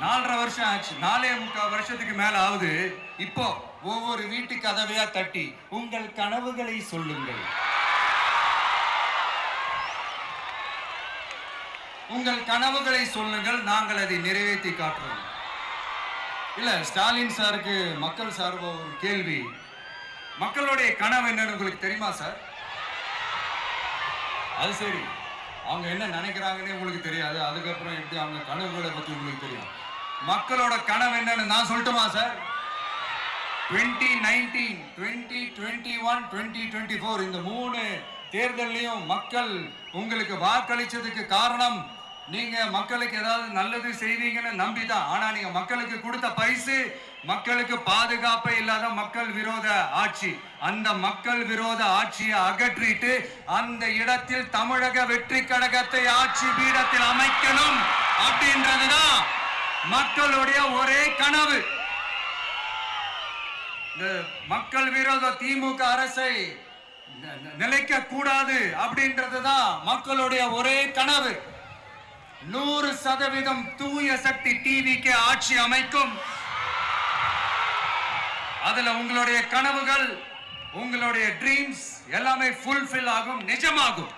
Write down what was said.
4.5 வருஷம் ஆச்சு, 4.25 வருஷத்துக்கு மேல ஆகுது. இப்போ ஒவ்வொரு வீட்டு கதவையா தட்டி உங்கள் கனவுகளை சொல்லுங்கள், உங்கள் கனவுகளை சொல்லுங்கள், நாங்கள் அதை நிறைவேற்றி காட்டுறோம். இல்ல, ஸ்டாலின் சாருக்கு மக்கள் சார்பா ஒரு கேள்வி. மக்களுடைய கனவு என்னன்னு உங்களுக்கு தெரியுமா சார்? அது சரி, அவங்க என்ன நினைக்கிறாங்கன்னு உங்களுக்கு தெரியாது, அதுக்கப்புறம் எப்படி அவங்க கனவுகளை பத்தி உங்களுக்கு தெரியும்? மக்களோட கனவு என்னன்னு நான் சொல்லட்டுமா சார்? 2019, 2021, 2024 இந்த 3 தேர்தலையும் மக்கள் உங்களுக்கு வாக்களிச்சதுக்கு காரணம் நீங்க மக்களுக்கு ஏதாவது நல்லது செய்வீங்கன்னு நம்பிதான். ஆனா நீங்க மக்களுக்கு கொடுத்த பரிசு மக்களுக்கு பாதுகாப்பே இல்லாத மக்கள் விரோத ஆட்சி. அந்த மக்கள் விரோத ஆட்சியை அகற்றிட்டு அந்த இடத்தில் தமிழக வெற்றி கழகத்தை ஆட்சி பீடத்தில் அமைக்கணும் அப்படின்றதுதான் மக்களுடைய ஒரே கனவு. இந்த மக்கள் விரோத திமுக அரசை நிலைக்க கூடாது அப்படின்றதுதான் மக்களுடைய ஒரே கனவு. 100% தூய சக்தி டிவிக்கு ஆட்சி அமைக்கும். அதுல உங்களுடைய கனவுகள், உங்களுடைய ட்ரீம்ஸ் எல்லாமே ஃபுல்ஃபில் ஆகும், நிஜமாகும்.